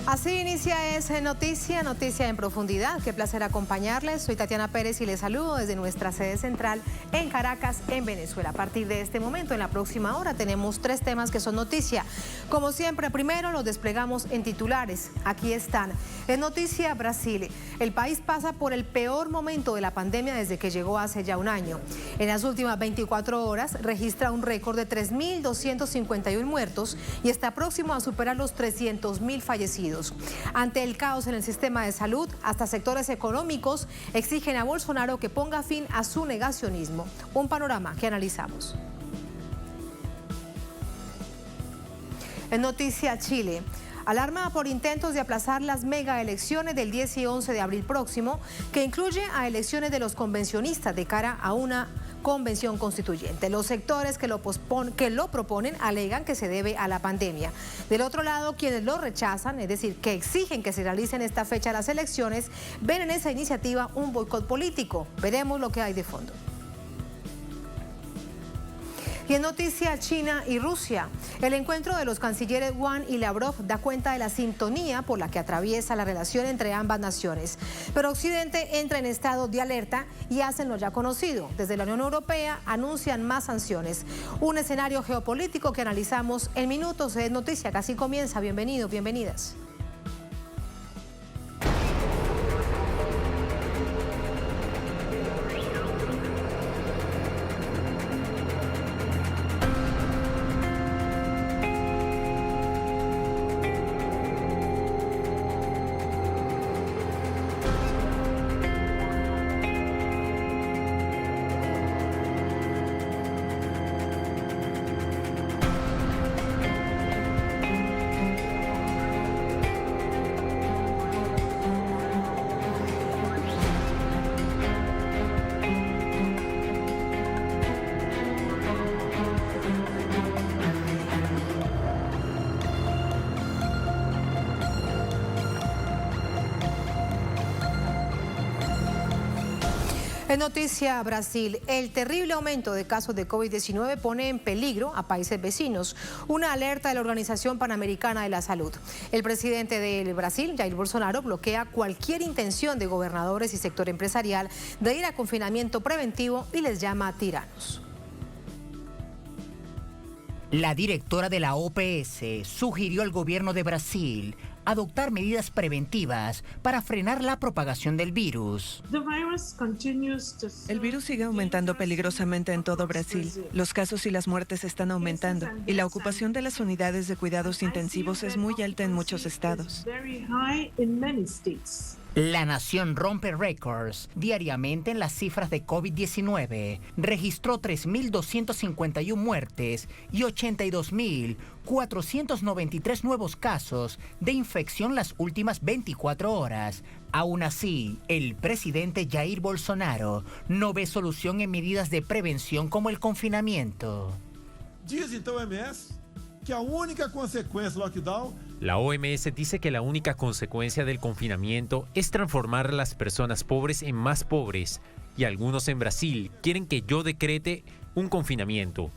Así inicia esa noticia en profundidad. Qué placer acompañarles. Soy Tatiana Pérez y les saludo desde nuestra sede central en Caracas, en Venezuela. A partir de este momento, en la próxima hora, tenemos 3 temas que son noticia. Como siempre, primero los desplegamos en titulares. Aquí están. Es noticia Brasil. El país pasa por el peor momento de la pandemia desde que llegó hace ya un año. En las últimas 24 horas registra un récord de 3.251 muertos y está próximo a superar los 300.000 fallecidos. Ante el caos en el sistema de salud, hasta sectores económicos exigen a Bolsonaro que ponga fin a su negacionismo. Un panorama que analizamos. En noticia Chile. Alarma por intentos de aplazar las megaelecciones del 10 y 11 de abril próximo, que incluye a elecciones de los convencionistas de cara a una convención constituyente. Los sectores que lo proponen alegan que se debe a la pandemia. Del otro lado, quienes lo rechazan, es decir, que exigen que se realicen esta fecha las elecciones, ven en esa iniciativa un boicot político. Veremos lo que hay de fondo. Y en noticia China y Rusia, el encuentro de los cancilleres Wang y Lavrov da cuenta de la sintonía por la que atraviesa la relación entre ambas naciones. Pero Occidente entra en estado de alerta y hacen lo ya conocido. Desde la Unión Europea anuncian más sanciones. Un escenario geopolítico que analizamos en minutos. Es noticia, casi comienza. Bienvenidos, bienvenidas. En noticia Brasil, el terrible aumento de casos de COVID-19 pone en peligro a países vecinos. Una alerta de la Organización Panamericana de la Salud. El presidente del Brasil, Jair Bolsonaro, bloquea cualquier intención de gobernadores y sector empresarial de ir a confinamiento preventivo y les llama tiranos. La directora de la OPS sugirió al gobierno de Brasil adoptar medidas preventivas para frenar la propagación del virus. El virus sigue aumentando peligrosamente en todo Brasil. Los casos y las muertes están aumentando y la ocupación de las unidades de cuidados intensivos es muy alta en muchos estados. La nación rompe récords diariamente en las cifras de COVID-19. Registró 3.251 muertes y 82.493 nuevos casos de infección las últimas 24 horas. Aún así, el presidente Jair Bolsonaro no ve solución en medidas de prevención como el confinamiento. Diz então a OMS que a única consecuencia del lockdown. La OMS dice que la única consecuencia del confinamiento es transformar a las personas pobres en más pobres, y algunos en Brasil quieren que yo decrete un confinamiento.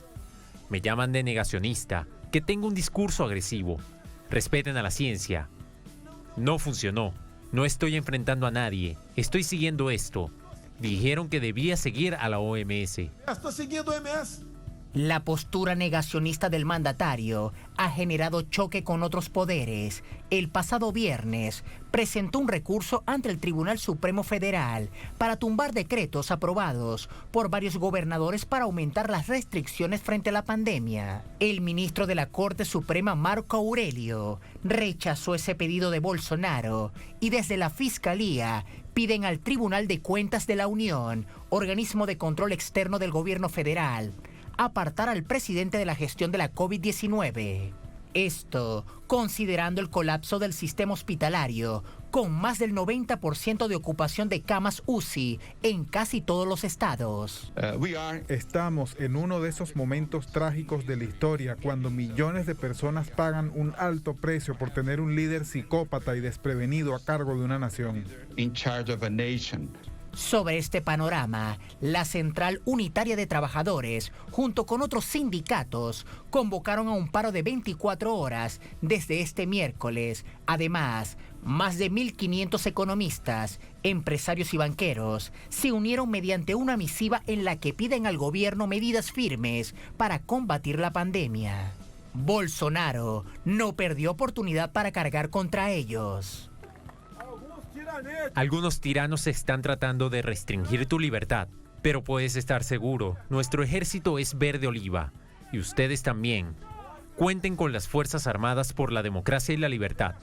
Me llaman de negacionista, que tengo un discurso agresivo. Respeten a la ciencia. No funcionó. No estoy enfrentando a nadie. Estoy siguiendo esto. Dijeron que debía seguir a la OMS. Estoy siguiendo a OMS. La postura negacionista del mandatario ha generado choque con otros poderes. El pasado viernes presentó un recurso ante el Tribunal Supremo Federal para tumbar decretos aprobados por varios gobernadores para aumentar las restricciones frente a la pandemia. El ministro de la Corte Suprema, Marco Aurelio, rechazó ese pedido de Bolsonaro y desde la Fiscalía piden al Tribunal de Cuentas de la Unión, organismo de control externo del gobierno federal, apartar al presidente de la gestión de la COVID-19. Esto considerando el colapso del sistema hospitalario, con más del 90% de ocupación de camas UCI en casi todos los estados. Estamos en uno de esos momentos trágicos de la historia, cuando millones de personas pagan un alto precio por tener un líder psicópata y desprevenido a cargo de una nación. Sobre este panorama, la Central Unitaria de Trabajadores, junto con otros sindicatos, convocaron a un paro de 24 horas desde este miércoles. Además, más de 1.500 economistas, empresarios y banqueros se unieron mediante una misiva en la que piden al gobierno medidas firmes para combatir la pandemia. Bolsonaro no perdió oportunidad para cargar contra ellos. Algunos tiranos están tratando de restringir tu libertad, pero puedes estar seguro, nuestro ejército es verde oliva, y ustedes también. Cuenten con las Fuerzas Armadas por la democracia y la libertad.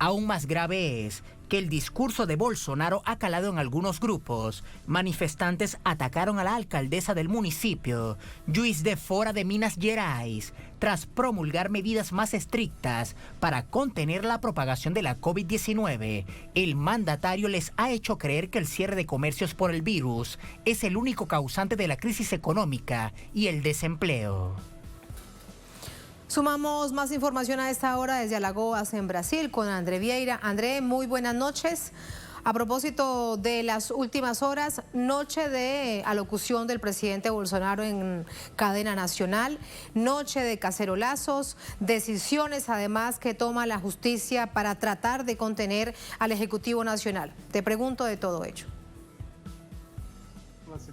Aún más grave es que el discurso de Bolsonaro ha calado en algunos grupos. Manifestantes atacaron a la alcaldesa del municipio, Juiz de Fora de Minas Gerais, tras promulgar medidas más estrictas para contener la propagación de la COVID-19. El mandatario les ha hecho creer que el cierre de comercios por el virus es el único causante de la crisis económica y el desempleo. Sumamos más información a esta hora desde Alagoas, en Brasil, con André Vieira. André, muy buenas noches. A propósito de las últimas horas, noche de alocución del presidente Bolsonaro en cadena nacional, noche de cacerolazos, decisiones además que toma la justicia para tratar de contener al Ejecutivo Nacional. Te pregunto de todo ello.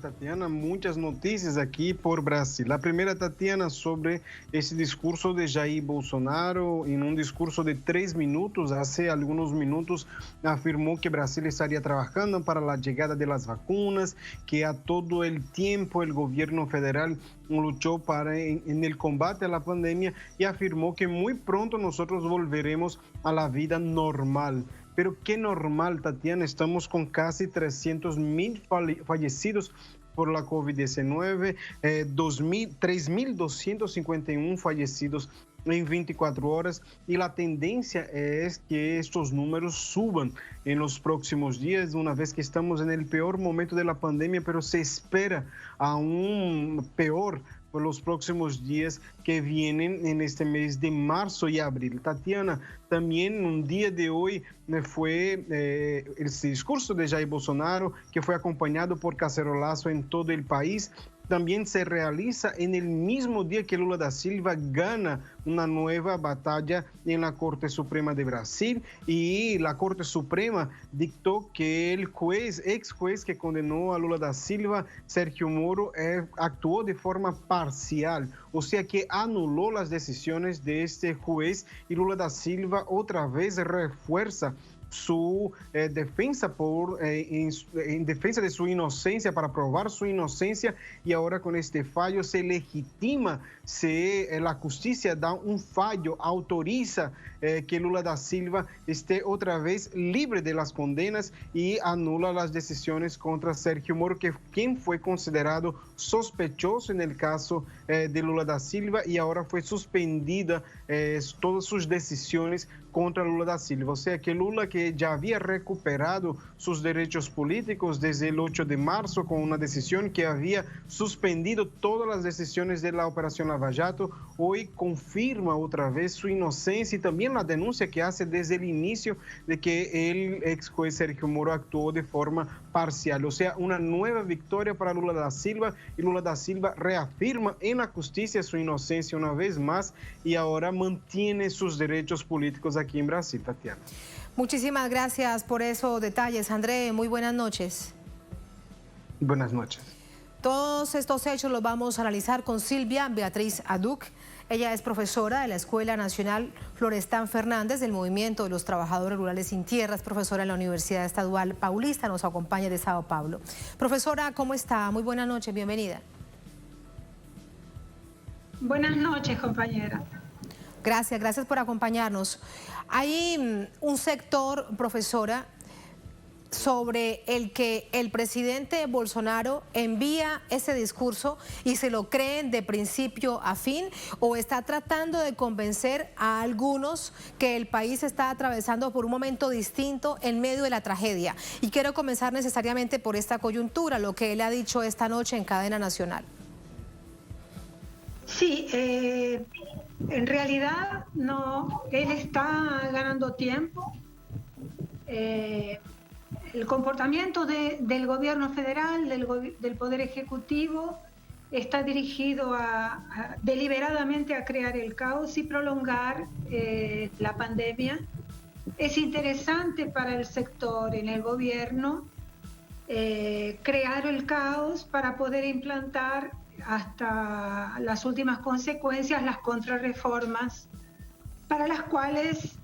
Tatiana, muchas noticias aquí por Brasil. La primera, Tatiana, sobre ese discurso de Jair Bolsonaro. En un discurso de 3 minutos, hace algunos minutos, afirmó que Brasil estaría trabajando para la llegada de las vacunas, que a todo el tiempo el gobierno federal luchó en el combate a la pandemia, y afirmó que muy pronto nosotros volveremos a la vida normal. Pero qué normal, Tatiana, estamos con casi 300.000 fallecidos por la COVID-19, 3.251 fallecidos en 24 horas, y la tendencia es que estos números suban en los próximos días, una vez que estamos en el peor momento de la pandemia, pero se espera aún peor por los próximos días que vienen en este mes de marzo y abril. Tatiana, también un día de hoy fue el discurso de Jair Bolsonaro, que fue acompañado por cacerolazo en todo el país. También se realiza en el mismo día que Lula da Silva gana una nueva batalla en la Corte Suprema de Brasil, y la Corte Suprema dictó que el ex juez que condenó a Lula da Silva, Sérgio Moro, actuó de forma parcial, o sea que anuló las decisiones de este juez, y Lula da Silva otra vez refuerza su defensa en defensa de su inocencia, para probar su inocencia, y ahora con este fallo se legitima, la justicia da un fallo, autoriza que Lula da Silva esté otra vez libre de las condenas y anula las decisiones contra Sérgio Moro, quien fue considerado sospechoso en el caso de Lula da Silva, y ahora fue suspendida todas sus decisiones contra Lula da Silva. O sea que Lula, que ya había recuperado sus derechos políticos desde el 8 de marzo con una decisión que había suspendido todas las decisiones de la Operación Lava Jato, hoy confirma otra vez su inocencia, y también la denuncia que hace desde el inicio de que el ex juez Sérgio Moro actuó de forma parcial. O sea, una nueva victoria para Lula da Silva, y Lula da Silva reafirma en la justicia su inocencia una vez más, y ahora mantiene sus derechos políticos aquí en Brasil, Tatiana. Muchísimas gracias por esos detalles, André. Muy buenas noches. Buenas noches. Todos estos hechos los vamos a analizar con Silvia Beatriz Aduc. Ella es profesora de la Escuela Nacional Florestan Fernández del Movimiento de los Trabajadores Rurales Sin Tierras, profesora en la Universidad Estadual Paulista, nos acompaña de Sao Paulo. Profesora, ¿cómo está? Muy buenas noches, bienvenida. Buenas noches, compañera. Gracias por acompañarnos. Hay un sector, profesora, sobre el que el presidente Bolsonaro envía ese discurso y se lo creen de principio a fin, o está tratando de convencer a algunos que el país está atravesando por un momento distinto en medio de la tragedia. Y quiero comenzar necesariamente por esta coyuntura, lo que él ha dicho esta noche en cadena nacional. Sí, en realidad no, él está ganando tiempo. el comportamiento del gobierno federal, del Poder Ejecutivo, está dirigido deliberadamente a crear el caos y prolongar la pandemia. Es interesante para el sector en el gobierno crear el caos para poder implantar hasta las últimas consecuencias las contrarreformas para las cuales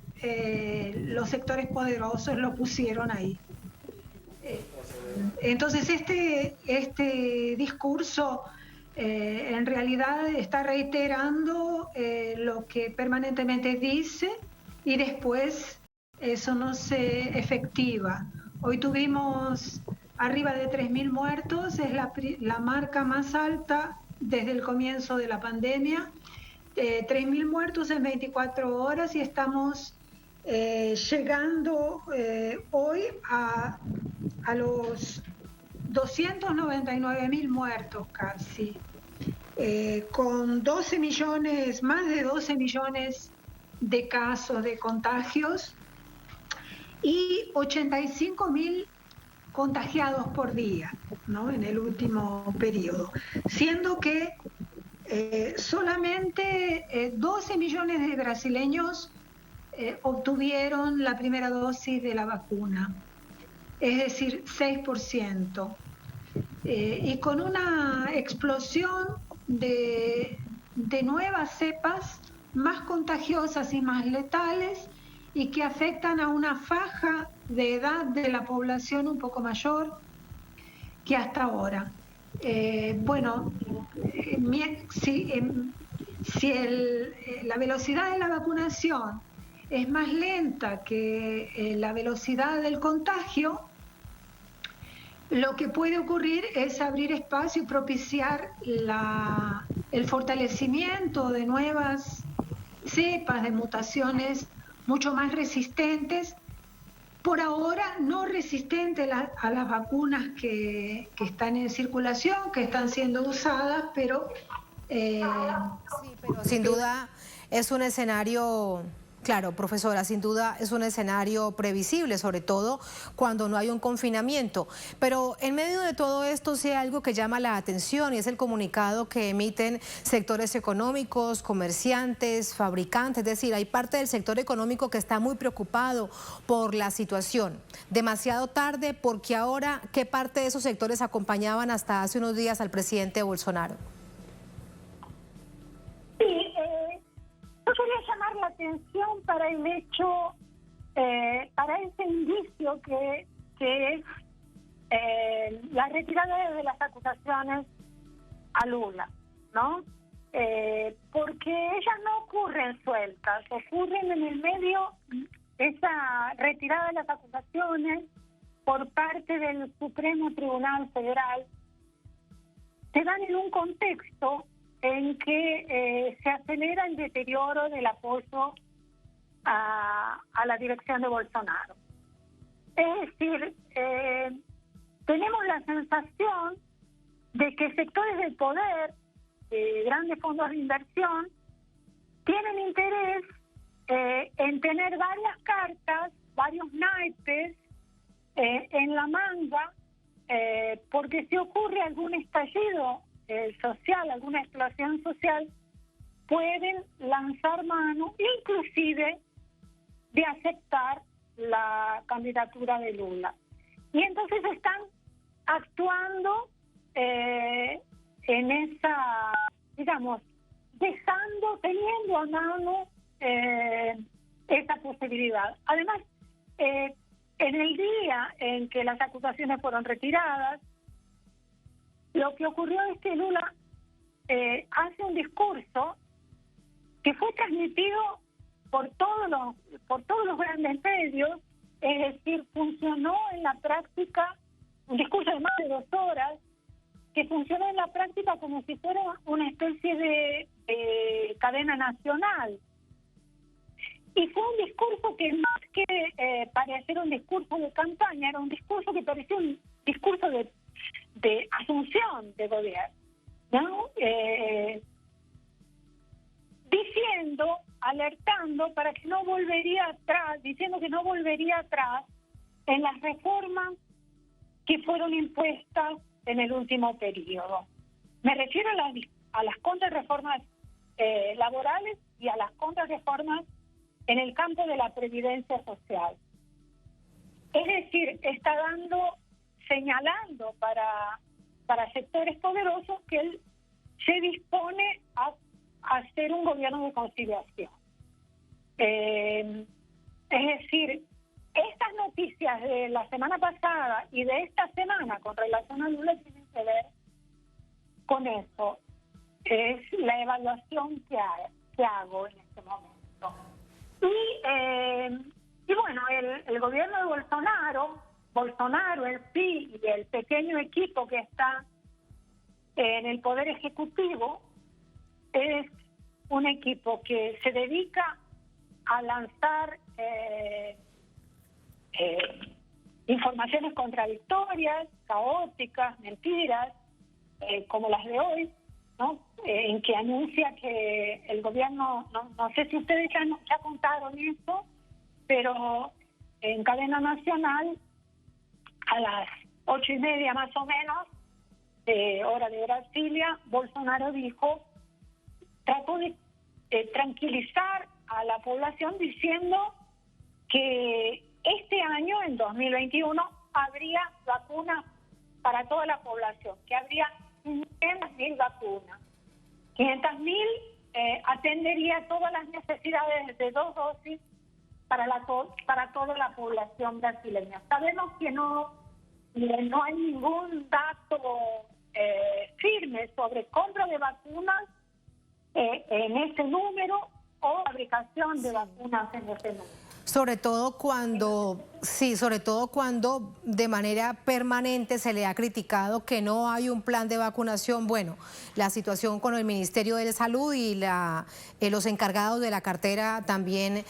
los sectores poderosos lo pusieron ahí. Entonces este discurso en realidad está reiterando lo que permanentemente dice y después eso no se efectiva. Hoy tuvimos arriba de 3.000 muertos, es la marca más alta desde el comienzo de la pandemia. 3.000 muertos en 24 horas y estamos llegando hoy a los 299.000 muertos casi, con 12 millones, más de 12 millones de casos de contagios y 85.000 contagiados por día, ¿no? En el último periodo, siendo que solamente 12 millones de brasileños obtuvieron la primera dosis de la vacuna, es decir, 6%, y con una explosión de nuevas cepas más contagiosas y más letales y que afectan a una faja de edad de la población un poco mayor que hasta ahora. Si la velocidad de la vacunación es más lenta que la velocidad del contagio, lo que puede ocurrir es abrir espacio y propiciar el fortalecimiento de nuevas cepas, de mutaciones mucho más resistentes, por ahora no resistentes a las vacunas que están en circulación, que están siendo usadas, pero... Sí, pero sin duda es un escenario... Claro, profesora, sin duda es un escenario previsible, sobre todo cuando no hay un confinamiento. Pero en medio de todo esto sí hay algo que llama la atención y es el comunicado que emiten sectores económicos, comerciantes, fabricantes. Es decir, hay parte del sector económico que está muy preocupado por la situación. Demasiado tarde, porque ahora, ¿qué parte de esos sectores acompañaban hasta hace unos días al presidente Bolsonaro? Yo quería llamar la atención para el hecho, para ese indicio que es la retirada de las acusaciones a Lula, ¿no? Porque ellas no ocurren sueltas, ocurren en el medio, esa retirada de las acusaciones por parte del Supremo Tribunal Federal, se dan en un contexto en que se acelera el deterioro del apoyo a la dirección de Bolsonaro. Es decir, tenemos la sensación de que sectores del poder, grandes fondos de inversión, tienen interés en tener varias cartas, varios naipes en la manga, porque si ocurre algún estallido social, alguna explosión social, pueden lanzar mano, inclusive de aceptar la candidatura de Lula. Y entonces están actuando en esa, digamos, teniendo a mano esa posibilidad. Además, en el día en que las acusaciones fueron retiradas, lo que ocurrió es que Lula hace un discurso que fue transmitido por todos los grandes medios, es decir, funcionó en la práctica, un discurso de más de 2 horas, que funcionó en la práctica como si fuera una especie de cadena nacional. Y fue un discurso que más que parecer un discurso de campaña, era un discurso que parecía un discurso de asunción de gobierno, ¿no? Diciendo, alertando para que no volvería atrás, diciendo que no volvería atrás en las reformas que fueron impuestas en el último periodo. Me refiero a las contrarreformas laborales y a las contrarreformas en el campo de la previdencia social. Es decir, está señalando para sectores poderosos que él se dispone a hacer un gobierno de conciliación. Es decir, estas noticias de la semana pasada y de esta semana con relación a Lula tienen que ver con eso. Es la evaluación que hago en este momento. Y bueno, el gobierno de Bolsonaro, el PI y el pequeño equipo que está en el Poder Ejecutivo es un equipo que se dedica a lanzar informaciones contradictorias, caóticas, mentiras, como las de hoy, ¿no? En que anuncia que el gobierno, no sé si ustedes ya contaron eso, pero en cadena nacional, a las 8:30 más o menos, hora de Brasilia, Bolsonaro trató de tranquilizar a la población diciendo que este año, en 2021, habría vacunas para toda la población, que habría 500.000 vacunas. 500.000 atendería todas las necesidades de 2 dosis para toda la población brasileña. Sabemos que no hay ningún dato firme sobre compra de vacunas en ese número o fabricación de vacunas en ese número. Sobre todo cuando de manera permanente se le ha criticado que no hay un plan de vacunación. Bueno, la situación con el Ministerio de Salud y los encargados de la cartera también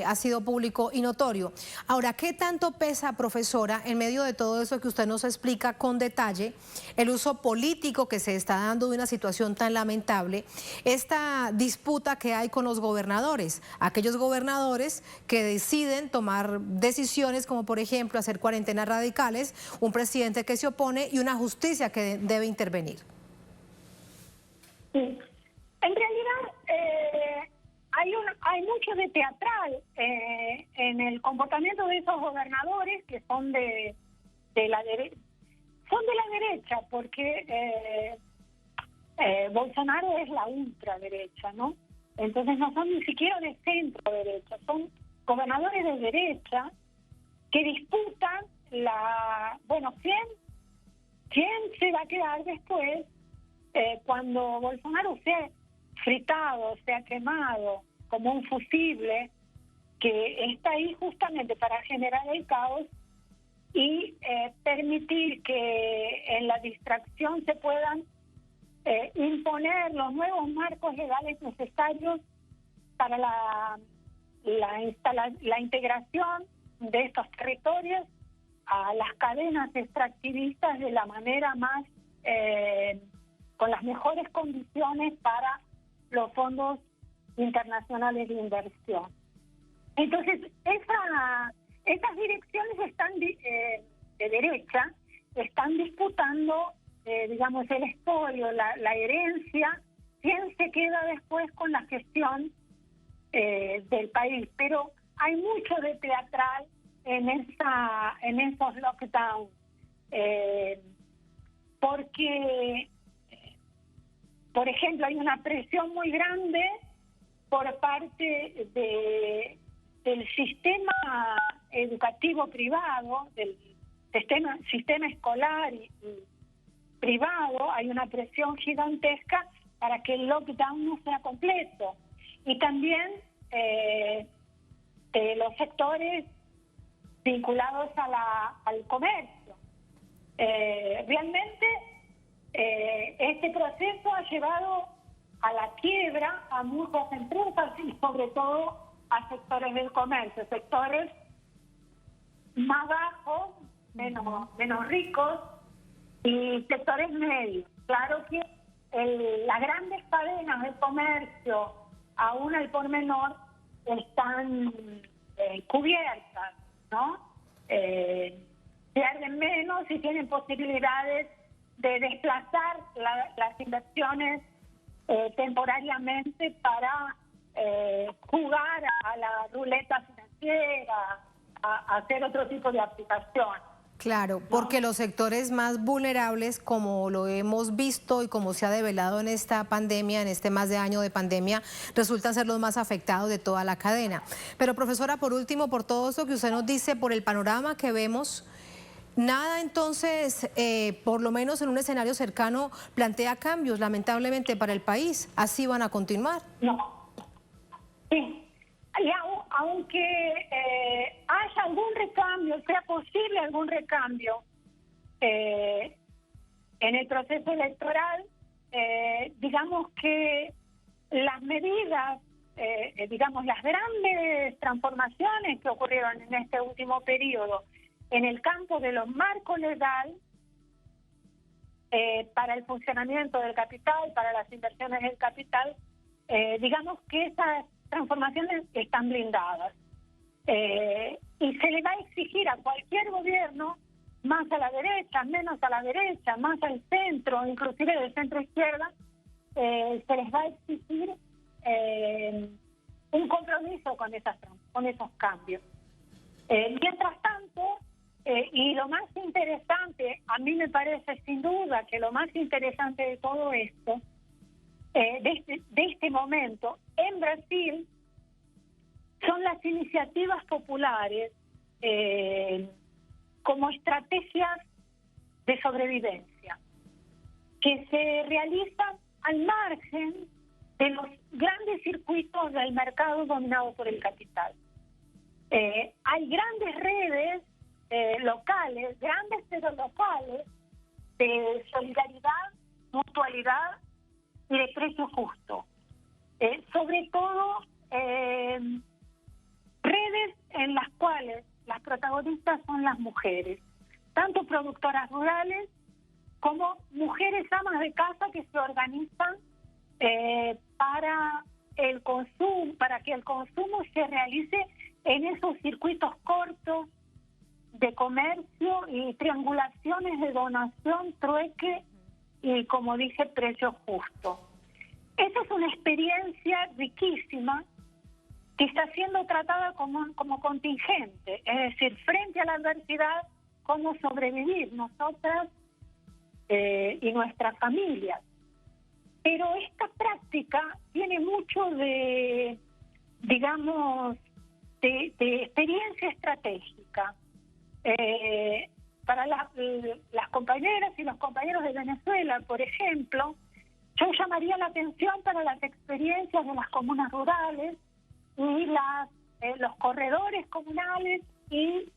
ha sido público y notorio. Ahora, ¿qué tanto pesa, profesora, en medio de todo eso que usted nos explica con detalle, el uso político que se está dando de una situación tan lamentable, esta disputa que hay con los gobernadores, aquellos gobernadores que deciden tomar decisiones como por ejemplo hacer cuarentenas radicales, un presidente que se opone y una justicia que debe intervenir? Sí. En realidad hay mucho de teatral en el comportamiento de esos gobernadores que son de la derecha, porque Bolsonaro es la ultraderecha, ¿no? Entonces no son ni siquiera de centro derecha, son gobernadores de derecha que disputan quién se va a quedar después cuando Bolsonaro sea fritado, sea quemado como un fusible que está ahí justamente para generar el caos y permitir que en la distracción se puedan imponer los nuevos marcos legales necesarios para la integración de estos territorios a las cadenas extractivistas de la manera más, con las mejores condiciones para los fondos internacionales de inversión. Entonces, esas direcciones están de derecha, están disputando, digamos, el expolio, la herencia, quién se queda después con la gestión del país. Pero hay mucho de teatral en esos lockdowns, porque, por ejemplo, hay una presión muy grande por parte del sistema educativo privado, del sistema escolar y privado. Hay una presión gigantesca para que el lockdown no sea completo. Y también los sectores vinculados al comercio. Realmente este proceso ha llevado a la quiebra a muchas empresas y sobre todo a sectores del comercio, sectores más bajos, menos ricos, y sectores medios. Claro que las grandes cadenas de comercio, aún al por menor, están cubiertas, ¿no? pierden menos y tienen posibilidades de desplazar las inversiones temporariamente para jugar a la ruleta financiera, a hacer otro tipo de aplicación. Claro, porque los sectores más vulnerables, como lo hemos visto y como se ha develado en esta pandemia, en este más de año de pandemia, resultan ser los más afectados de toda la cadena. Pero profesora, por último, por todo eso que usted nos dice, por el panorama que vemos, nada entonces, por lo menos en un escenario cercano, plantea cambios lamentablemente para el país. ¿Así van a continuar? No. Sí. Y aunque haya algún recambio, sea posible algún recambio en el proceso electoral, digamos que las medidas, digamos las grandes transformaciones que ocurrieron en este último periodo en el campo de los marcos legales para el funcionamiento del capital, para las inversiones del capital, digamos que esas transformaciones están blindadas. Y se le va a exigir a cualquier gobierno, más a la derecha, menos a la derecha, más al centro, inclusive del centro izquierda, se les va a exigir un compromiso con esos cambios. Mientras tanto, y lo más interesante, a mí me parece sin duda que lo más interesante de todo esto, de este momento en Brasil, son las iniciativas populares como estrategias de sobrevivencia que se realizan al margen de los grandes circuitos del mercado dominado por el capital. Hay grandes redes locales, grandes pero locales, de solidaridad, mutualidad y de precio justo. Sobre todo redes en las cuales las protagonistas son las mujeres, tanto productoras rurales como mujeres amas de casa que se organizan para el consumo, para que el consumo se realice en esos circuitos cortos de comercio y triangulaciones de donación, trueque y, como dije, precio justo. Esa es una experiencia riquísima que está siendo tratada como contingente, es decir, frente a la adversidad, cómo sobrevivir nosotras y nuestras familias. Pero esta práctica tiene mucho de, digamos, de experiencia estratégica. Para las compañeras y los compañeros de Venezuela, por ejemplo, yo llamaría la atención para las experiencias de las comunas rurales y los corredores comunales y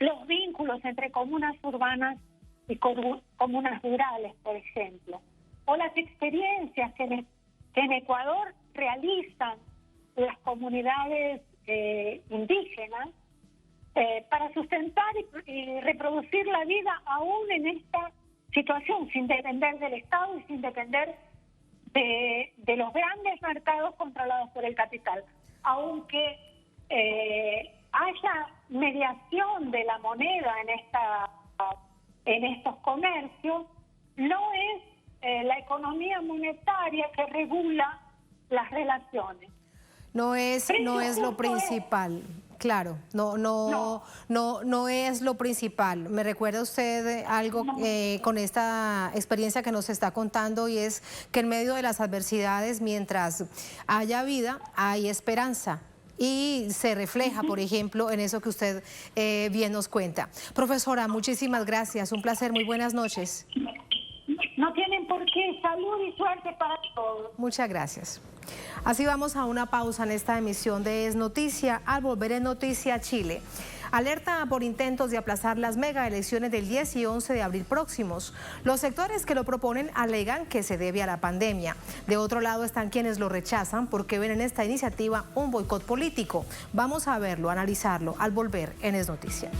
los vínculos entre comunas urbanas y comunas rurales, por ejemplo. O las experiencias que en Ecuador realizan las comunidades indígenas para sustentar y reproducir la vida aún en esta situación, sin depender del Estado y sin depender de los grandes mercados controlados por el capital. Aunque haya mediación de la moneda en estos comercios, no es la economía monetaria que regula las relaciones. No es lo principal. Claro, no es lo principal. Me recuerda usted algo con esta experiencia que nos está contando, y es que en medio de las adversidades, mientras haya vida, hay esperanza. Y se refleja, por ejemplo, en eso que usted bien nos cuenta. Profesora, muchísimas gracias. Un placer. Muy buenas noches. No tienen por qué. Salud y suerte para todos. Muchas gracias. Así vamos a una pausa en esta emisión de Es Noticia. Al volver en Noticia Chile, alerta por intentos de aplazar las mega elecciones del 10 y 11 de abril próximos. Los sectores que lo proponen alegan que se debe a la pandemia. De otro lado están quienes lo rechazan porque ven en esta iniciativa un boicot político. Vamos a verlo, analizarlo al volver en Es Noticia.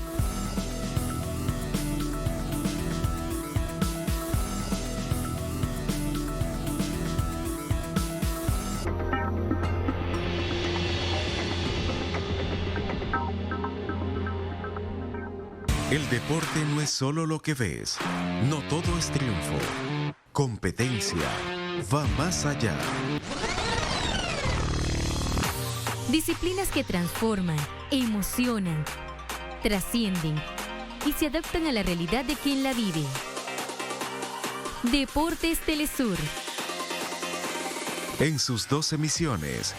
El deporte no es solo lo que ves. No todo es triunfo. Competencia va más allá. Disciplinas que transforman, emocionan, trascienden y se adaptan a la realidad de quien la vive. Deportes Telesur. En sus 2 emisiones,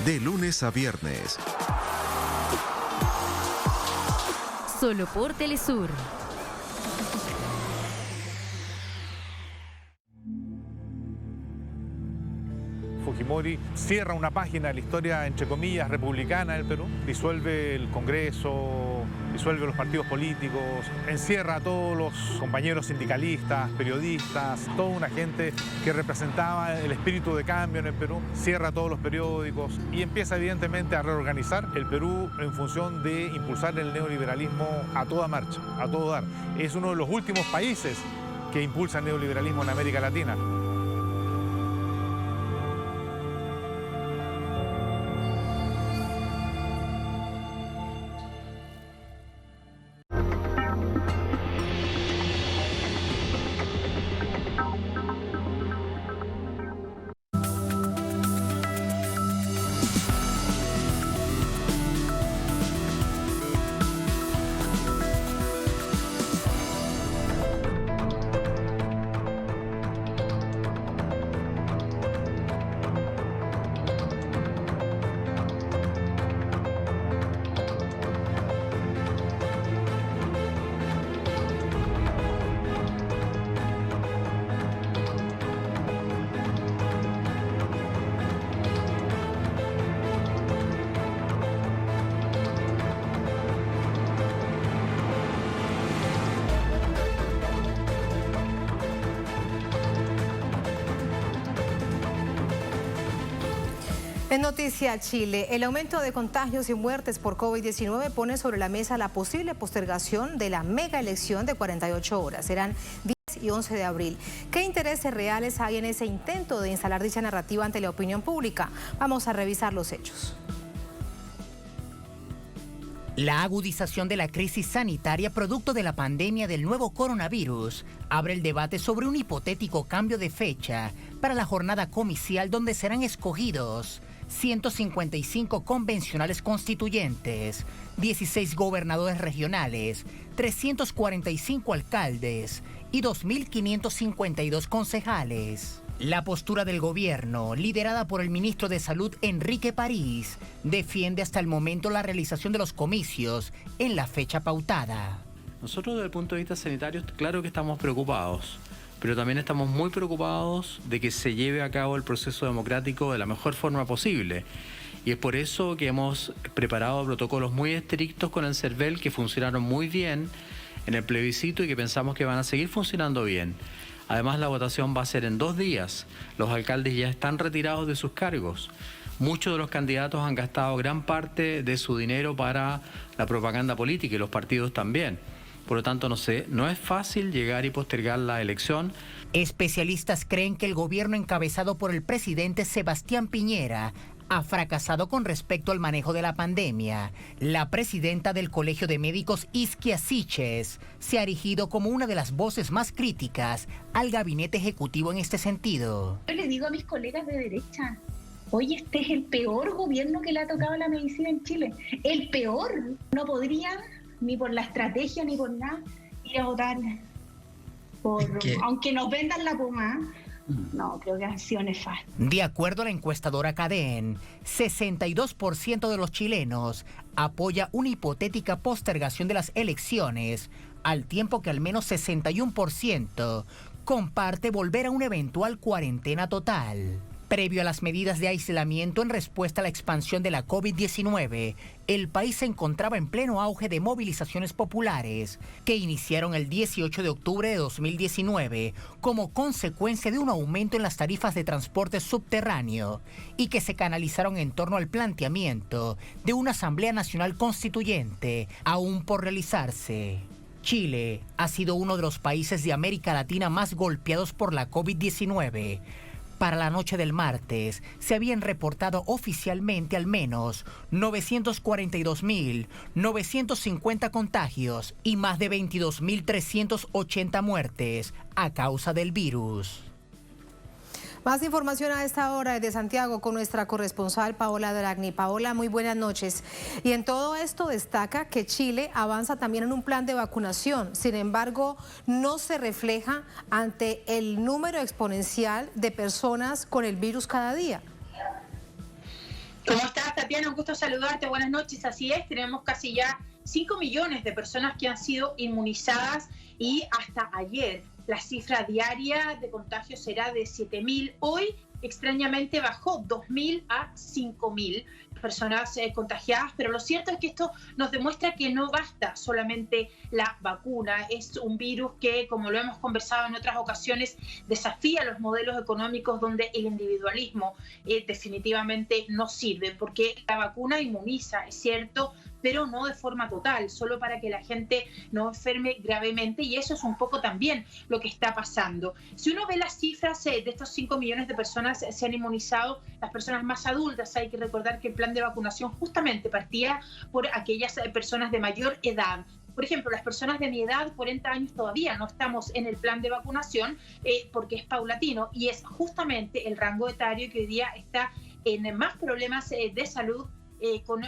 de lunes a viernes. Solo por Telesur. Fujimori cierra una página de la historia, entre comillas, republicana del Perú, disuelve el Congreso, disuelve los partidos políticos, encierra a todos los compañeros sindicalistas, periodistas, toda una gente que representaba el espíritu de cambio en el Perú, cierra todos los periódicos y empieza evidentemente a reorganizar el Perú en función de impulsar el neoliberalismo a toda marcha, a todo dar. Es uno de los últimos países que impulsa el neoliberalismo en América Latina. En Noticia Chile, el aumento de contagios y muertes por COVID-19 pone sobre la mesa la posible postergación de la mega elección de 48 horas. Serán 10 y 11 de abril. ¿Qué intereses reales hay en ese intento de instalar dicha narrativa ante la opinión pública? Vamos a revisar los hechos. La agudización de la crisis sanitaria producto de la pandemia del nuevo coronavirus abre el debate sobre un hipotético cambio de fecha para la jornada comicial donde serán escogidos 155 convencionales constituyentes, 16 gobernadores regionales, 345 alcaldes y 2.552 concejales. La postura del gobierno, liderada por el ministro de Salud Enrique París, defiende hasta el momento la realización de los comicios en la fecha pautada. Nosotros desde el punto de vista sanitario, claro que estamos preocupados, pero también estamos muy preocupados de que se lleve a cabo el proceso democrático de la mejor forma posible. Y es por eso que hemos preparado protocolos muy estrictos con el CERVEL que funcionaron muy bien en el plebiscito y que pensamos que van a seguir funcionando bien. Además, la votación va a ser en 2 días. Los alcaldes ya están retirados de sus cargos. Muchos de los candidatos han gastado gran parte de su dinero para la propaganda política y los partidos también. Por lo tanto, no es fácil llegar y postergar la elección. Especialistas creen que el gobierno encabezado por el presidente Sebastián Piñera ha fracasado con respecto al manejo de la pandemia. La presidenta del Colegio de Médicos, Isquia Siches, se ha erigido como una de las voces más críticas al gabinete ejecutivo en este sentido. Yo le digo a mis colegas de derecha, oye, este es el peor gobierno que le ha tocado a la medicina en Chile. El peor. No podrían, ni por la estrategia, ni por nada, ir a votar aunque nos vendan la pomada. No, creo que ha sido nefasto. De acuerdo a la encuestadora Cadén, 62% de los chilenos apoya una hipotética postergación de las elecciones, al tiempo que al menos 61% comparte volver a una eventual cuarentena total. Previo a las medidas de aislamiento en respuesta a la expansión de la COVID-19, el país se encontraba en pleno auge de movilizaciones populares que iniciaron el 18 de octubre de 2019 como consecuencia de un aumento en las tarifas de transporte subterráneo y que se canalizaron en torno al planteamiento de una Asamblea Nacional Constituyente aún por realizarse. Chile ha sido uno de los países de América Latina más golpeados por la COVID-19. Para la noche del martes, se habían reportado oficialmente al menos 942.950 contagios y más de 22.380 muertes a causa del virus. Más información a esta hora desde Santiago con nuestra corresponsal Paola Dragni. Paola, muy buenas noches. Y en todo esto destaca que Chile avanza también en un plan de vacunación. Sin embargo, no se refleja ante el número exponencial de personas con el virus cada día. ¿Cómo estás, Tatiana? Un gusto saludarte. Buenas noches. Así es, tenemos casi ya 5 millones de personas que han sido inmunizadas y hasta ayer la cifra diaria de contagios era de 7.000. Hoy, extrañamente, bajó 2.000 a 5.000 personas contagiadas, pero lo cierto es que esto nos demuestra que no basta solamente la vacuna. Es un virus que, como lo hemos conversado en otras ocasiones, desafía los modelos económicos donde el individualismo definitivamente no sirve, porque la vacuna inmuniza, es cierto, pero no de forma total, solo para que la gente no enferme gravemente, y eso es un poco también lo que está pasando. Si uno ve las cifras de estos 5 millones de personas se han inmunizado, las personas más adultas, hay que recordar que el plan de vacunación justamente partía por aquellas personas de mayor edad. Por ejemplo, las personas de mi edad, 40 años, todavía no estamos en el plan de vacunación porque es paulatino, y es justamente el rango etario que hoy día está en más problemas de salud, con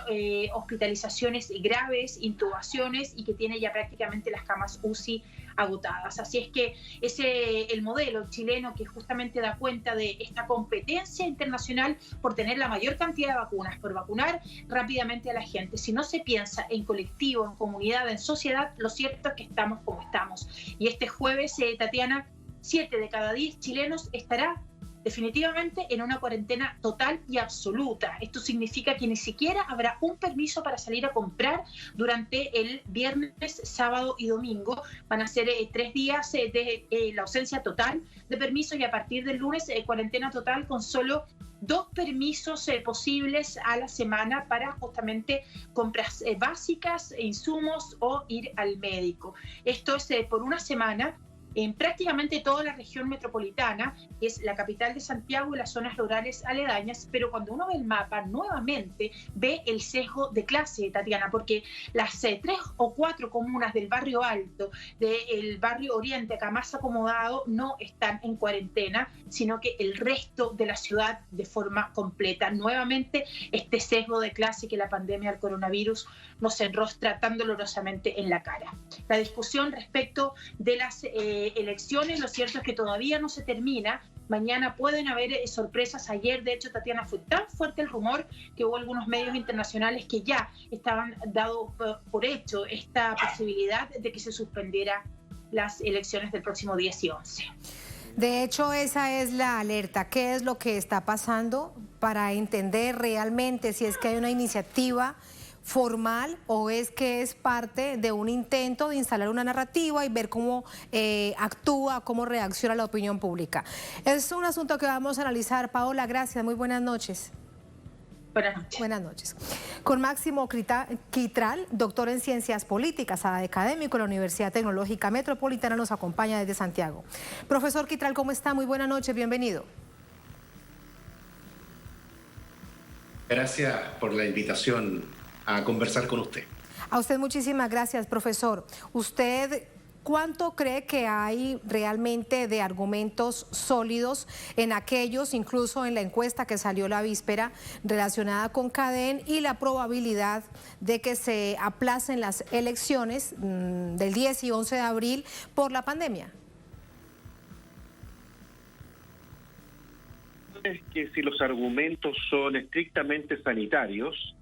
hospitalizaciones graves, intubaciones, y que tiene ya prácticamente las camas UCI agotadas. Así es que el modelo chileno que justamente da cuenta de esta competencia internacional por tener la mayor cantidad de vacunas, por vacunar rápidamente a la gente. Si no se piensa en colectivo, en comunidad, en sociedad, lo cierto es que estamos como estamos. Y este jueves, Tatiana, 7 de cada 10 chilenos estará definitivamente en una cuarentena total y absoluta. Esto significa que ni siquiera habrá un permiso para salir a comprar durante el viernes, sábado y domingo. Van a ser 3 días de la ausencia total de permiso, y a partir del lunes cuarentena total con solo 2 permisos posibles a la semana para justamente compras básicas, insumos o ir al médico. Esto es por una semana en prácticamente toda la región metropolitana, que es la capital de Santiago y las zonas rurales aledañas, pero cuando uno ve el mapa, nuevamente ve el sesgo de clase, Tatiana, porque las 3 o 4 comunas del barrio Alto, del barrio Oriente, acá más acomodado, no están en cuarentena, sino que el resto de la ciudad de forma completa. Nuevamente, este sesgo de clase que la pandemia del coronavirus nos enrostra tan dolorosamente en la cara. La discusión respecto de las elecciones, lo cierto es que todavía no se termina. Mañana pueden haber sorpresas. Ayer, de hecho, Tatiana, fue tan fuerte el rumor que hubo algunos medios internacionales que ya estaban dado por hecho esta posibilidad de que se suspendiera las elecciones del próximo 10 y 11. De hecho, esa es la alerta. ¿Qué es lo que está pasando para entender realmente si es que hay una iniciativa formal o es que es parte de un intento de instalar una narrativa y ver cómo actúa, cómo reacciona la opinión pública? Es un asunto que vamos a analizar. Paola, gracias. Muy buenas noches. Buenas noches. Buenas noches. Con Máximo Quitral, doctor en Ciencias Políticas, académico en la Universidad Tecnológica Metropolitana, nos acompaña desde Santiago. Profesor Quitral, ¿cómo está? Muy buenas noches, bienvenido. Gracias por la invitación a conversar con usted. A usted muchísimas gracias, profesor. ¿Usted cuánto cree que hay realmente de argumentos sólidos en aquellos, incluso en la encuesta que salió la víspera relacionada con Cadén, y la probabilidad de que se aplacen las elecciones del 10 y 11 de abril por la pandemia? Es que si los argumentos son estrictamente sanitarios,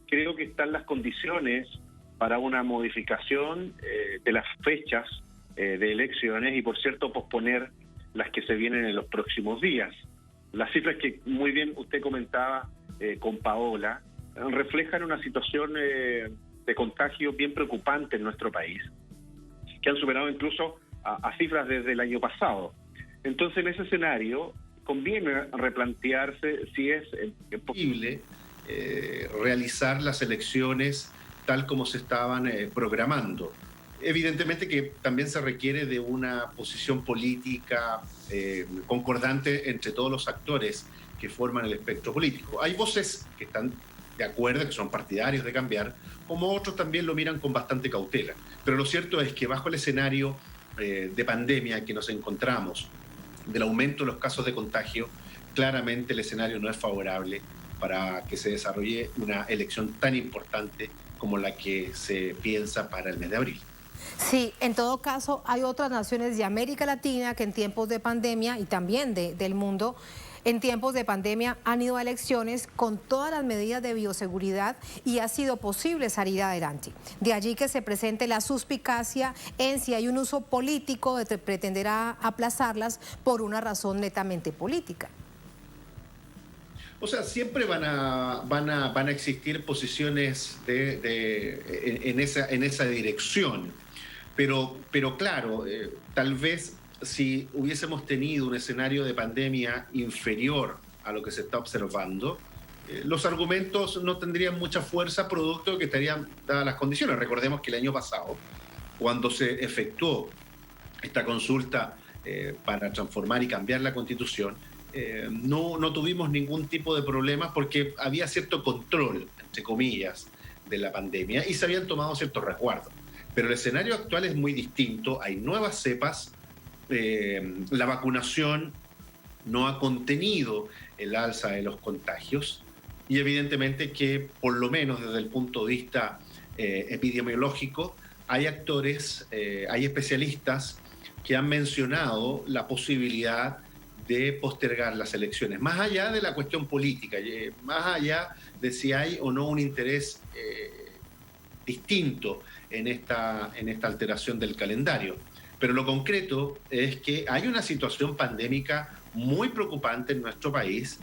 creo que están las condiciones para una modificación de las fechas de elecciones y, por cierto, posponer las que se vienen en los próximos días. Las cifras que muy bien usted comentaba con Paola reflejan una situación de contagio bien preocupante en nuestro país, que han superado incluso a cifras desde el año pasado. Entonces, en ese escenario, conviene replantearse si es posible realizar las elecciones tal como se estaban programando. Evidentemente que también se requiere de una posición política concordante entre todos los actores que forman el espectro político. Hay voces que están de acuerdo, que son partidarios de cambiar, como otros también lo miran con bastante cautela. Pero lo cierto es que bajo el escenario de pandemia en que nos encontramos, del aumento de los casos de contagio, claramente el escenario no es favorable para que se desarrolle una elección tan importante como la que se piensa para el mes de abril. Sí, en todo caso hay otras naciones de América Latina que en tiempos de pandemia y también del mundo, en tiempos de pandemia han ido a elecciones con todas las medidas de bioseguridad y ha sido posible salir adelante. De allí que se presente la suspicacia en si hay un uso político de pretender aplazarlas por una razón netamente política. O sea, siempre van a existir posiciones en esa dirección, pero claro, tal vez si hubiésemos tenido un escenario de pandemia inferior a lo que se está observando, los argumentos no tendrían mucha fuerza producto de que estarían dadas las condiciones. Recordemos que el año pasado, cuando se efectuó esta consulta para transformar y cambiar la Constitución, no tuvimos ningún tipo de problemas porque había cierto control, entre comillas, de la pandemia y se habían tomado ciertos resguardos. Pero el escenario actual es muy distinto, hay nuevas cepas, la vacunación no ha contenido el alza de los contagios y evidentemente que por lo menos desde el punto de vista epidemiológico hay actores, hay especialistas que han mencionado la posibilidad de postergar las elecciones, más allá de la cuestión política, más allá de si hay o no un interés distinto en esta alteración del calendario. Pero lo concreto es que hay una situación pandémica muy preocupante en nuestro país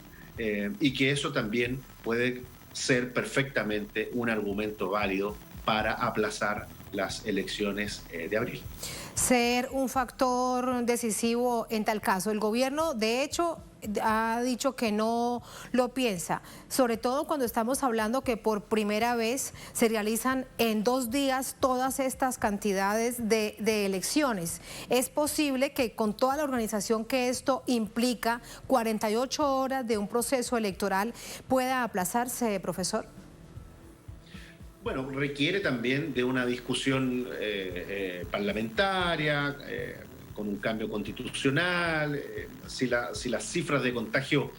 y que eso también puede ser perfectamente un argumento válido para aplazar las elecciones de abril. Ser un factor decisivo en tal caso. El gobierno, de hecho, ha dicho que no lo piensa, sobre todo cuando estamos hablando que por primera vez se realizan en 2 días todas estas cantidades de elecciones. ¿Es posible que con toda la organización que esto implica, 48 horas de un proceso electoral pueda aplazarse, profesor? Bueno, requiere también de una discusión parlamentaria, con un cambio constitucional, si las cifras de contagio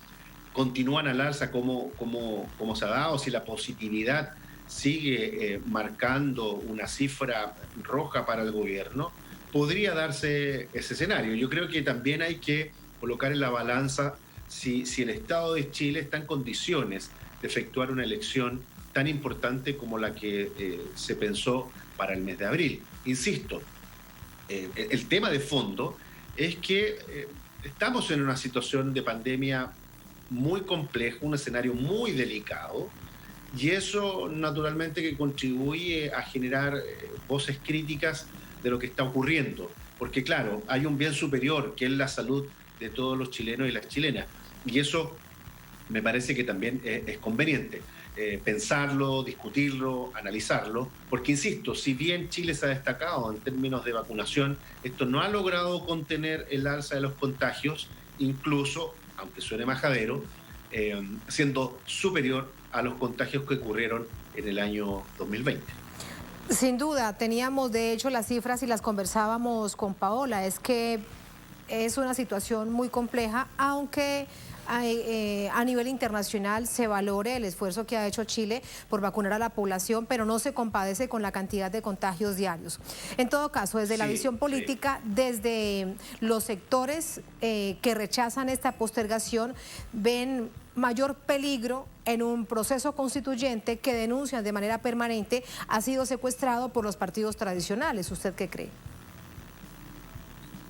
continúan al alza como se ha dado, si la positividad sigue marcando una cifra roja para el gobierno, podría darse ese escenario. Yo creo que también hay que colocar en la balanza si el Estado de Chile está en condiciones de efectuar una elección tan importante como la que se pensó para el mes de abril. Insisto, el tema de fondo es que estamos en una situación de pandemia muy compleja, un escenario muy delicado, y eso naturalmente que contribuye a generar voces críticas de lo que está ocurriendo, porque claro, hay un bien superior que es la salud de todos los chilenos y las chilenas, y eso me parece que también es conveniente. Pensarlo, discutirlo, analizarlo, porque insisto, si bien Chile se ha destacado en términos de vacunación, esto no ha logrado contener el alza de los contagios, incluso, aunque suene majadero, siendo superior a los contagios que ocurrieron en el año 2020. Sin duda, teníamos de hecho las cifras y las conversábamos con Paola, es que es una situación muy compleja, aunque a nivel internacional se valore el esfuerzo que ha hecho Chile por vacunar a la población, pero no se compadece con la cantidad de contagios diarios. En todo caso, desde la visión política, desde los sectores que rechazan esta postergación, ven mayor peligro en un proceso constituyente que denuncian de manera permanente ha sido secuestrado por los partidos tradicionales. ¿Usted qué cree?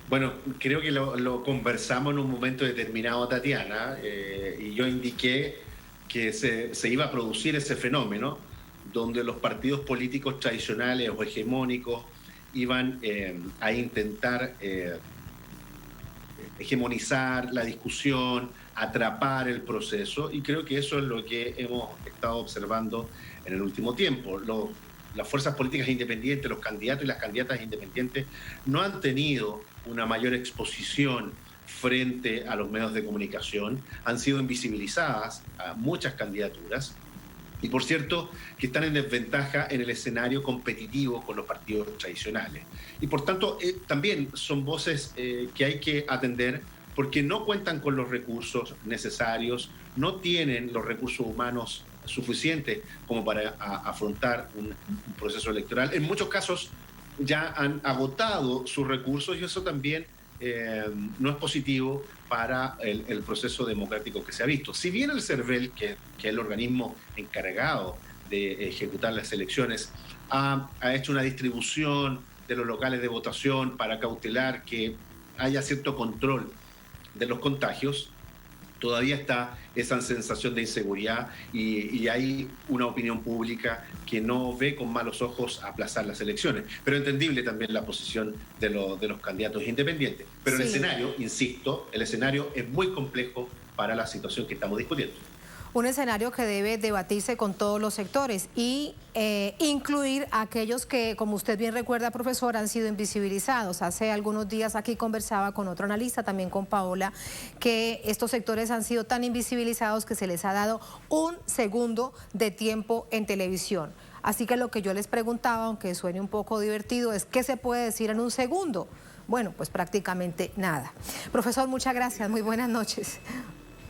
Bueno, creo que lo conversamos en un momento determinado, Tatiana, y yo indiqué que se iba a producir ese fenómeno donde los partidos políticos tradicionales o hegemónicos iban a intentar hegemonizar la discusión, atrapar el proceso, y creo que eso es lo que hemos estado observando en el último tiempo. las fuerzas políticas independientes, los candidatos y las candidatas independientes no han tenido una mayor exposición frente a los medios de comunicación, han sido invisibilizadas a muchas candidaturas y, por cierto, que están en desventaja en el escenario competitivo con los partidos tradicionales. Y, por tanto, también son voces que hay que atender porque no cuentan con los recursos necesarios, no tienen los recursos humanos suficientes como para afrontar un proceso electoral. En muchos casos ya han agotado sus recursos y eso también no es positivo para el proceso democrático que se ha visto. Si bien el CERVEL, que es el organismo encargado de ejecutar las elecciones, ha hecho una distribución de los locales de votación para cautelar que haya cierto control de los contagios, todavía está esa sensación de inseguridad y hay una opinión pública que no ve con malos ojos aplazar las elecciones. Pero entendible también la posición de los candidatos independientes. Pero el escenario, insisto, el escenario es muy complejo para la situación que estamos discutiendo. Un escenario que debe debatirse con todos los sectores y incluir a aquellos que, como usted bien recuerda, profesor, han sido invisibilizados. Hace algunos días aquí conversaba con otro analista, también con Paola, que estos sectores han sido tan invisibilizados que se les ha dado un segundo de tiempo en televisión. Así que lo que yo les preguntaba, aunque suene un poco divertido, es ¿qué se puede decir en un segundo? Bueno, pues prácticamente nada. Profesor, muchas gracias, muy buenas noches.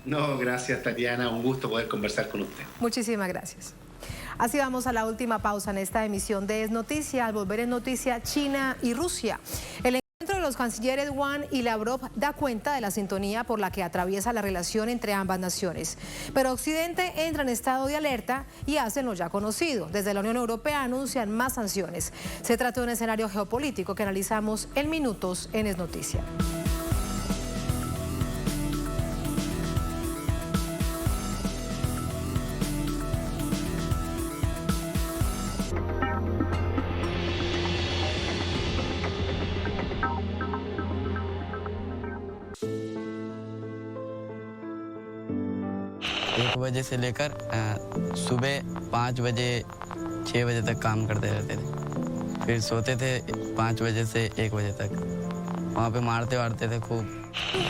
No, gracias Tatiana, un gusto poder conversar con usted. Muchísimas gracias. Así vamos a la última pausa en esta emisión de Es Noticia. Al volver en noticia, China y Rusia. El encuentro de los cancilleres Wang y Lavrov da cuenta de la sintonía por la que atraviesa la relación entre ambas naciones. Pero Occidente entra en estado de alerta y hacen lo ya conocido. Desde la Unión Europea anuncian más sanciones. Se trata de un escenario geopolítico que analizamos en minutos en Es Noticia. बजे से लेकर सुबह 5 बजे 6 बजे तक काम करते रहते थे, फिर सोते थे 5 बजे से 1 बजे तक, वहाँ पे मारते वारते थे खूब।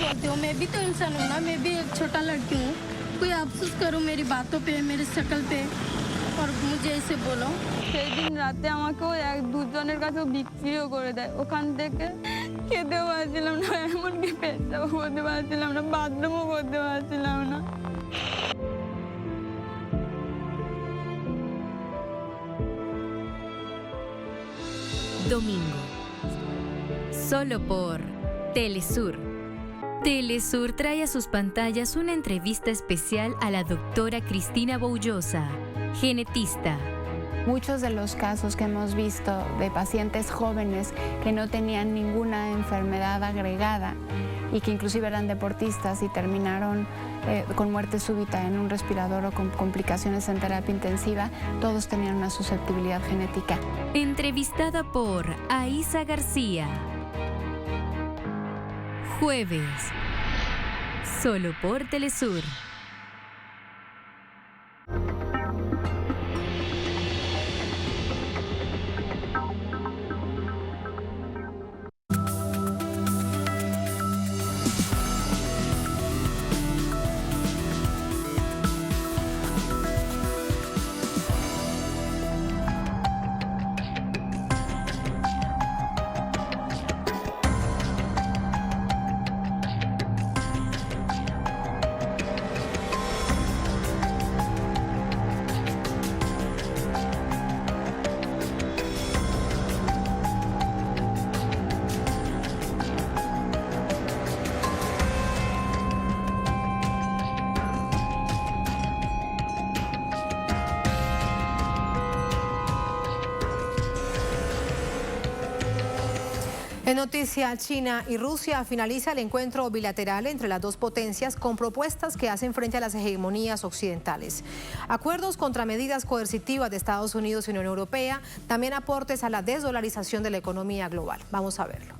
बोलते हो मैं भी तो इंसान हूँ ना, मैं भी एक छोटा लड़की हूँ, कोई अफसोस करो मेरी बातों पे, मेरे शक्ल पे और मुझे ऐसे बोलो। সেই দিন রাতে আমাকে এক দুজনের কাছে বিক্রিও করে দেয়, ওখান থেকে খেতেও পারছিলাম না, এমনকি পেটটাও করতে পারছিলাম না, বাথরুমও করতে পারছিলাম না। Domingo, solo por Telesur. Telesur trae a sus pantallas una entrevista especial a la doctora Cristina Boullosa, genetista. Muchos de los casos que hemos visto de pacientes jóvenes que no tenían ninguna enfermedad agregada y que inclusive eran deportistas y terminaron con muerte súbita en un respirador o con complicaciones en terapia intensiva, todos tenían una susceptibilidad genética. Entrevistada por Aisa García. Jueves, solo por Telesur. En noticia, China y Rusia finaliza el encuentro bilateral entre las dos potencias con propuestas que hacen frente a las hegemonías occidentales. Acuerdos contra medidas coercitivas de Estados Unidos y Unión Europea, también aportes a la desdolarización de la economía global. Vamos a verlo.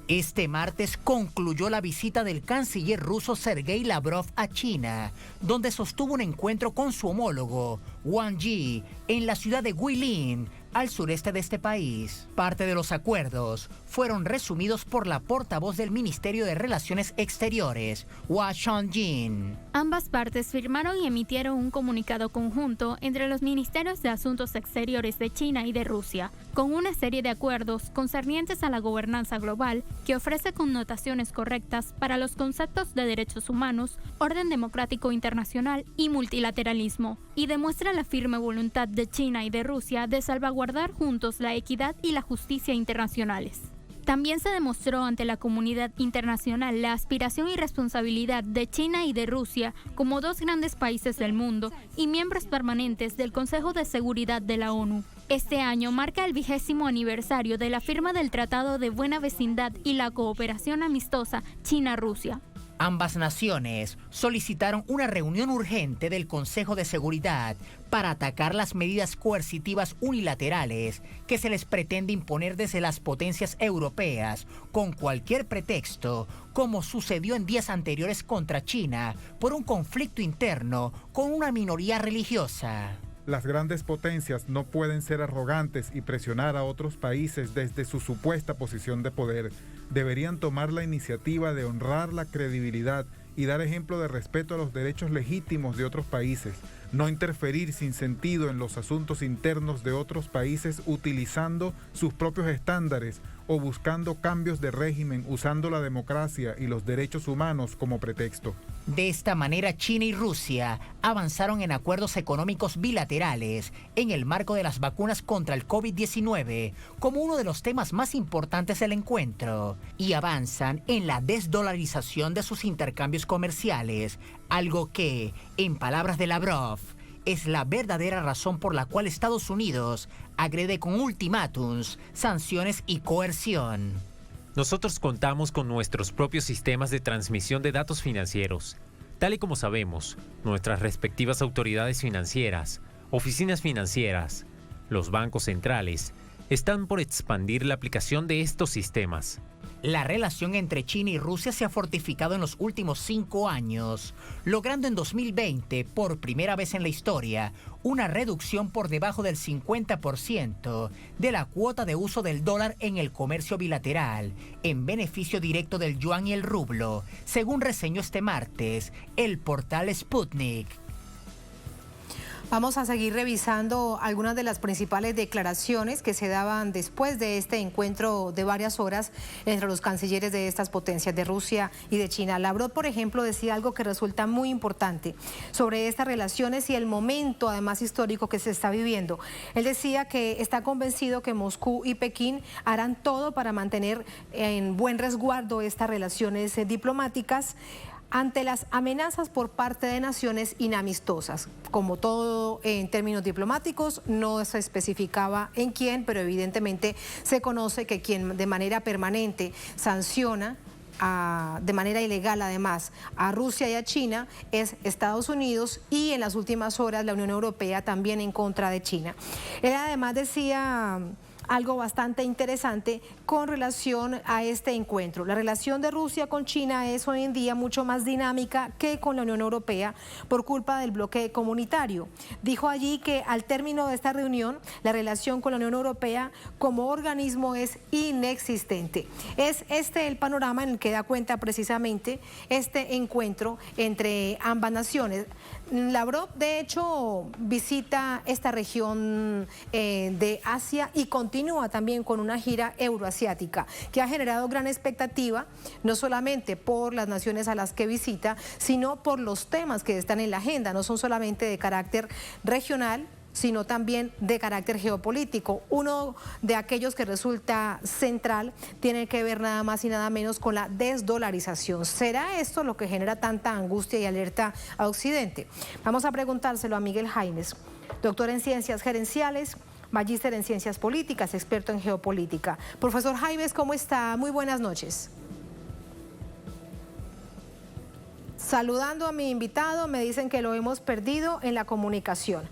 Este martes concluyó la visita del canciller ruso Sergei Lavrov a China, donde sostuvo un encuentro con su homólogo, Guangxi, en la ciudad de Guilin, al sureste de este país. Parte de los acuerdos fueron resumidos por la portavoz del Ministerio de Relaciones Exteriores, Hua Chunying. Ambas partes firmaron y emitieron un comunicado conjunto entre los Ministerios de Asuntos Exteriores de China y de Rusia, con una serie de acuerdos concernientes a la gobernanza global que ofrece connotaciones correctas para los conceptos de derechos humanos, orden democrático internacional y multilateralismo, y demuestra la firme voluntad de China y de Rusia de salvaguardar juntos la equidad y la justicia internacionales. También se demostró ante la comunidad internacional la aspiración y responsabilidad de China y de Rusia como dos grandes países del mundo y miembros permanentes del Consejo de Seguridad de la ONU. Este año marca el 20º aniversario de la firma del Tratado de Buena Vecindad y la Cooperación Amistosa China-Rusia. Ambas naciones solicitaron una reunión urgente del Consejo de Seguridad para atacar las medidas coercitivas unilaterales que se les pretende imponer desde las potencias europeas con cualquier pretexto, como sucedió en días anteriores contra China por un conflicto interno con una minoría religiosa. Las grandes potencias no pueden ser arrogantes y presionar a otros países desde su supuesta posición de poder. Deberían tomar la iniciativa de honrar la credibilidad y dar ejemplo de respeto a los derechos legítimos de otros países. No interferir sin sentido en los asuntos internos de otros países utilizando sus propios estándares o buscando cambios de régimen usando la democracia y los derechos humanos como pretexto. De esta manera, China y Rusia avanzaron en acuerdos económicos bilaterales en el marco de las vacunas contra el COVID-19 como uno de los temas más importantes del encuentro y avanzan en la desdolarización de sus intercambios comerciales, algo que, en palabras de Lavrov, es la verdadera razón por la cual Estados Unidos agrede con ultimátums, sanciones y coerción. Nosotros contamos con nuestros propios sistemas de transmisión de datos financieros. Tal y como sabemos, nuestras respectivas autoridades financieras, oficinas financieras, los bancos centrales, están por expandir la aplicación de estos sistemas. La relación entre China y Rusia se ha fortificado en los últimos 5 años, logrando en 2020, por primera vez en la historia, una reducción por debajo del 50% de la cuota de uso del dólar en el comercio bilateral, en beneficio directo del yuan y el rublo, según reseñó este martes el portal Sputnik. Vamos a seguir revisando algunas de las principales declaraciones que se daban después de este encuentro de varias horas entre los cancilleres de estas potencias, de Rusia y de China. Lavrov, por ejemplo, decía algo que resulta muy importante sobre estas relaciones y el momento, además, histórico que se está viviendo. Él decía que está convencido que Moscú y Pekín harán todo para mantener en buen resguardo estas relaciones diplomáticas ante las amenazas por parte de naciones inamistosas. Como todo en términos diplomáticos, no se especificaba en quién, pero evidentemente se conoce que quien de manera permanente sanciona de manera ilegal además a Rusia y a China es Estados Unidos y en las últimas horas la Unión Europea también en contra de China. Él además decía algo bastante interesante con relación a este encuentro. La relación de Rusia con China es hoy en día mucho más dinámica que con la Unión Europea por culpa del bloque comunitario. Dijo allí que al término de esta reunión, la relación con la Unión Europea como organismo es inexistente. Es este el panorama en el que da cuenta precisamente este encuentro entre ambas naciones. Lavrov, de hecho, visita esta región de Asia y continúa también con una gira euroasiática que ha generado gran expectativa, no solamente por las naciones a las que visita, sino por los temas que están en la agenda. No son solamente de carácter regional, sino también de carácter geopolítico. Uno de aquellos que resulta central tiene que ver nada más y nada menos con la desdolarización. ¿Será esto lo que genera tanta angustia y alerta a Occidente? Vamos a preguntárselo a Miguel Jaimes, doctor en Ciencias Gerenciales, magíster en Ciencias Políticas, experto en Geopolítica. Profesor Jaimes, ¿cómo está? Muy buenas noches. Saludando a mi invitado, me dicen que lo hemos perdido en la comunicación.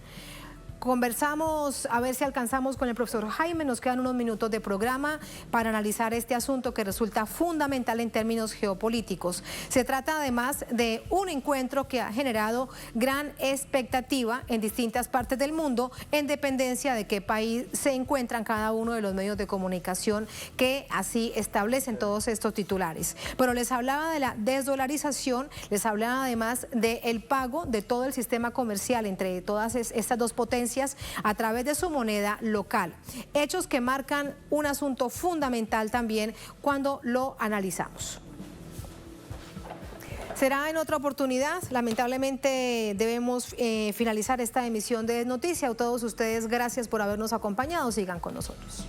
conversamos a ver si alcanzamos con el profesor Jaime. Nos quedan unos minutos de programa para analizar este asunto que resulta fundamental en términos geopolíticos. Se trata además de un encuentro que ha generado gran expectativa en distintas partes del mundo, en dependencia de qué país se encuentran cada uno de los medios de comunicación que así establecen todos estos titulares. Pero les hablaba de la desdolarización, les hablaba además del pago de todo el sistema comercial entre todas estas dos potencias a través de su moneda local. Hechos que marcan un asunto fundamental también cuando lo analizamos. Será en otra oportunidad. Lamentablemente debemos finalizar esta emisión de Noticia. A todos ustedes, gracias por habernos acompañado. Sigan con nosotros.